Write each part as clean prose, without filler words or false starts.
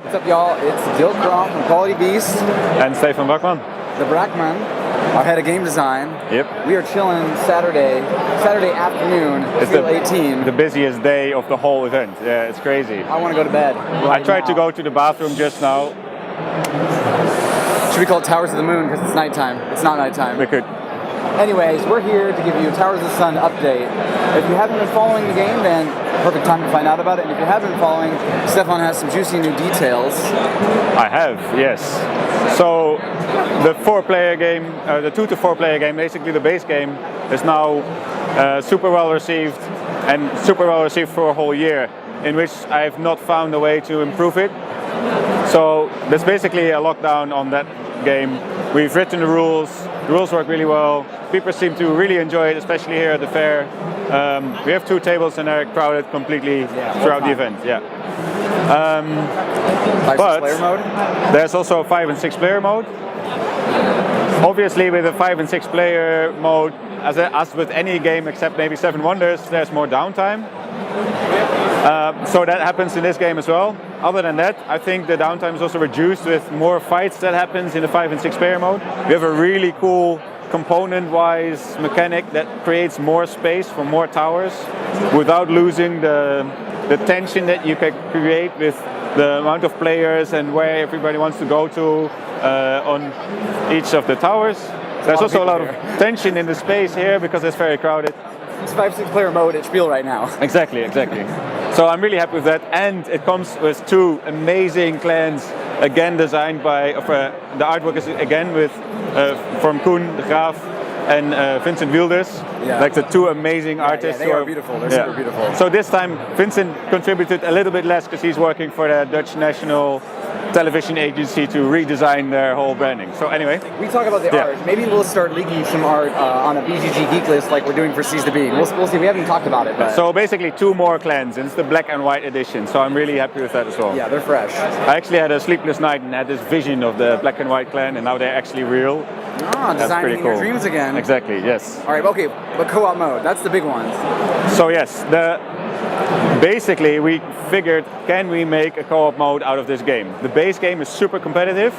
What's up, y'all? It's Dilk from Quality Beast. And Stefan Bakman. The Brackman, our head of game design. Yep. We are chilling Saturday afternoon, SPIEL18. The busiest day of the whole event. Yeah, it's crazy. I want to go to bed I tried to go to the bathroom just now. Should we call it Towers of the Moon because it's nighttime? It's not nighttime. We could. Anyways, we're here to give you a Towers of the Sun update. If you haven't been following the game, then perfect time to find out about it. And if you have been following, Stefan has some juicy new details. I have, yes. So the 4-player game, the 2 to 4 player game, basically the base game, is now super well received and super well received for a whole year, in which I've not found a way to improve it. So there's basically a lockdown on that game. We've written the rules work really well. People seem to really enjoy it, especially here at the fair. We have 2 tables and they're crowded completely throughout the event. Yeah. 5-6 player mode? There's also a 5 and 6 player mode. Obviously with a 5 and 6 player mode, as with any game except maybe 7 Wonders, there's more downtime. So that happens in this game as well. Other than that, I think the downtime is also reduced with more fights that happens in the 5 and 6 player mode. We have a really cool component-wise mechanic that creates more space for more towers without losing the tension that you can create with the amount of players and where everybody wants to go to on each of the towers. There's also a lot of tension in the space here because it's very crowded. It's 5-6 player mode at Spiel right now. Exactly. So I'm really happy with that, and it comes with 2 amazing clans, again designed by, the artwork is again with from Koen de Graaf and Vincent Wilders, like the 2 amazing artists. Yeah, they are beautiful. They're super beautiful. So this time Vincent contributed a little bit less because he's working for the Dutch National Television Agency to redesign their whole branding. So anyway, we talk about the art. Maybe we'll start leaking some art on a BGG Geek List like we're doing for Seize the Bean. We'll see. We haven't talked about it. But. So basically 2 more clans, and it's the black and white edition. So I'm really happy with that as well. Yeah, they're fresh. I actually had a sleepless night and had this vision of the black and white clan, and now they're actually real. Designing your dreams again. Exactly, yes. All right, okay, but co-op mode, that's the big one. So yes, basically we figured, can we make a co-op mode out of this game? The base game is super competitive,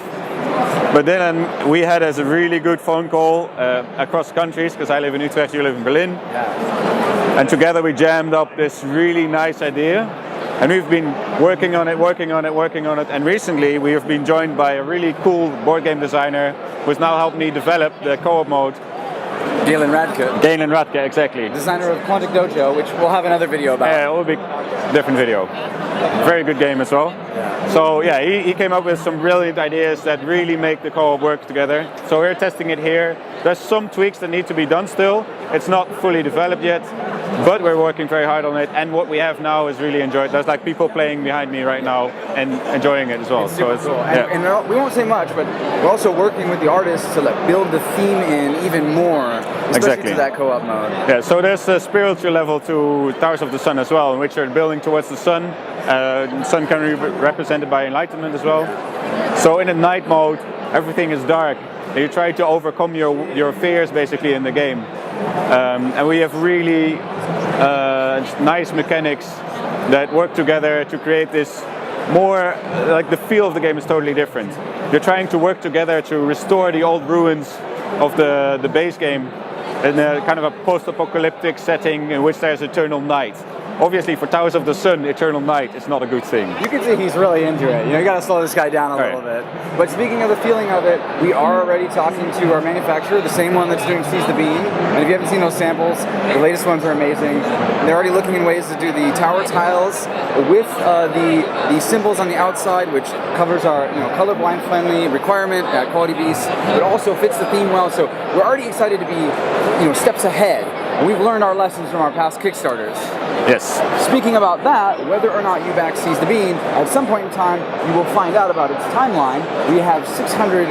but then we had a really good phone call across countries, because I live in Utrecht, you live in Berlin. Yeah. And together we jammed up this really nice idea. And we've been working on it, and recently we have been joined by a really cool board game designer who's now helped me develop the co-op mode. Galen Radke, exactly. Designer of Quantic Dojo, which we'll have another video about. Yeah, it will be a different video. Very good game as well. Yeah. So yeah, he came up with some brilliant ideas that really make the co-op work together. So we're testing it here. There's some tweaks that need to be done still. It's not fully developed yet, but we're working very hard on it. And what we have now is really enjoyed. There's like people playing behind me right now and enjoying it as well. It's super cool. And we won't say much, but we're also working with the artists to build the theme in even more, especially to that co-op mode. Yeah, so there's a spiritual level to Towers of the Sun as well, in which you're building towards the sun. Sun can be represented by enlightenment as well. So in the night mode, everything is dark. You try to overcome your fears basically in the game. And we have really nice mechanics that work together to create this more, like the feel of the game is totally different. You're trying to work together to restore the old ruins of the base game in a kind of a post-apocalyptic setting in which there's eternal night. Obviously, for Towers of the Sun, eternal night is not a good thing. You can see he's really into it. You got to slow this guy down a little bit. But speaking of the feeling of it, we are already talking to our manufacturer, the same one that's doing Seize the Bean. And if you haven't seen those samples, the latest ones are amazing. They're already looking in ways to do the tower tiles with the symbols on the outside, which covers our colorblind friendly requirement at Quality Beast, but also fits the theme well. So we're already excited to be steps ahead. We've learned our lessons from our past Kickstarters. Yes. Speaking about that, whether or not you back Seize the Bean, at some point in time, you will find out about its timeline. We have 600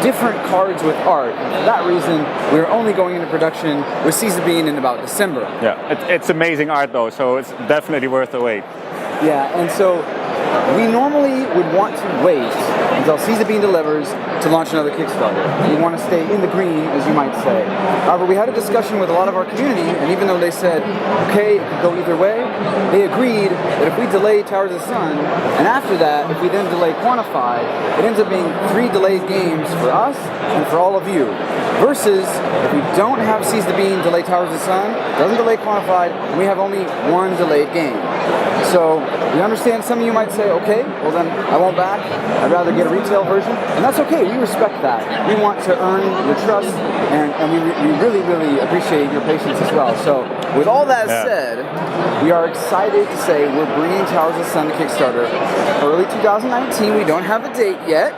different cards with art. And for that reason, we're only going into production with Seize the Bean in about December. Yeah, it's amazing art though, so it's definitely worth the wait. Yeah, and so We normally would want to wait until Seize the Bean delivers to launch another Kickstarter. We want to stay in the green, as you might say. However, we had a discussion with a lot of our community, and even though they said, okay, it could go either way, they agreed that if we delay Towers of the Sun, and after that, if we then delay Quantified, it ends up being 3 delayed games for us and for all of you. Versus, if we don't have Seize the Bean delay Towers of the Sun, doesn't delay Quantified, and we have only 1 delayed game. So, we understand some of you might say, okay, well then I won't back, I'd rather get a retail version, and that's okay, we respect that. We want to earn your trust, and we really, really appreciate your patience as well. So, with all that said, we are excited to say we're bringing Towers of the Sun to Kickstarter early 2019. We don't have a date yet,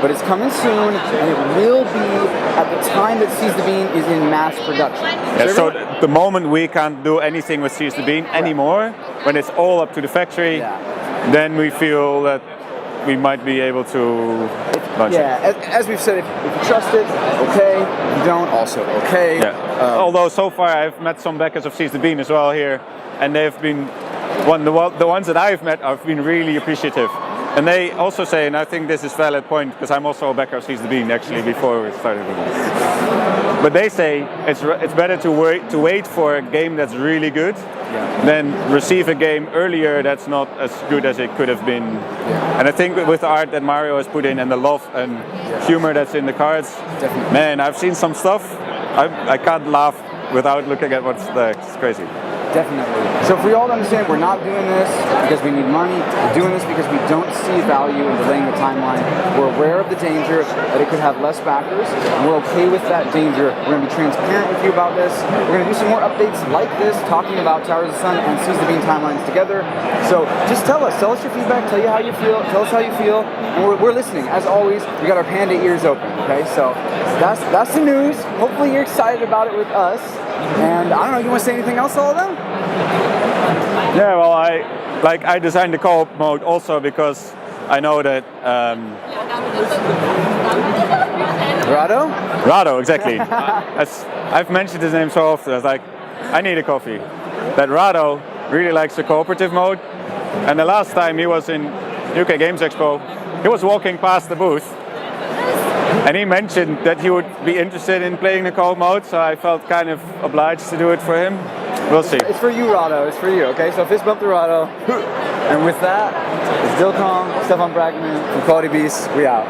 but it's coming soon, and it will be at the time that Seize the Bean is in mass production. Yeah, so the moment we can't do anything with Seize the Bean anymore, when it's all up to the factory, then we feel that we might be able to launch it. As we've said, if you trust it, okay. If you don't, also okay. Yeah. Although so far I've met some backers of Seize the Bean as well here, and they've been, the ones that I've met have been really appreciative. And they also say, and I think this is a valid point, because I'm also a backer of Seize the Bean actually before we started with this. But they say it's better to wait for a game that's really good than receive a game earlier that's not as good as it could have been. And I think with the art that Mario has put in and the love and humor that's in the cards, man, I've seen some stuff. I can't laugh without looking at what's there. It's crazy. Definitely. So if we all understand we're not doing this because we need money, we're doing this because we don't see value in delaying the timeline. We're aware of the danger that it could have less backers, and we're okay with that danger. We're going to be transparent with you about this. We're going to do some more updates like this, talking about Towers of the Sun and Seize the Bean timelines together. So just tell us your feedback, tell us how you feel, and we're listening. As always, we got our panda ears open, okay? So that's the news. Hopefully you're excited about it with us. And I don't know, you want to say anything else, all of them? Yeah, well, I designed the co-op mode also because I know that Rado, exactly. As I've mentioned his name so often, I was like, I need a coffee. That Rado really likes the cooperative mode, and the last time he was in UK Games Expo, he was walking past the booth, and he mentioned that he would be interested in playing the co-op mode, so I felt kind of obliged to do it for him. We'll see. It's for you, Rado. It's for you, okay? So fist bump to Rado. And with that, it's Dilcom, Stefan Bragman from Quality Beasts. We out.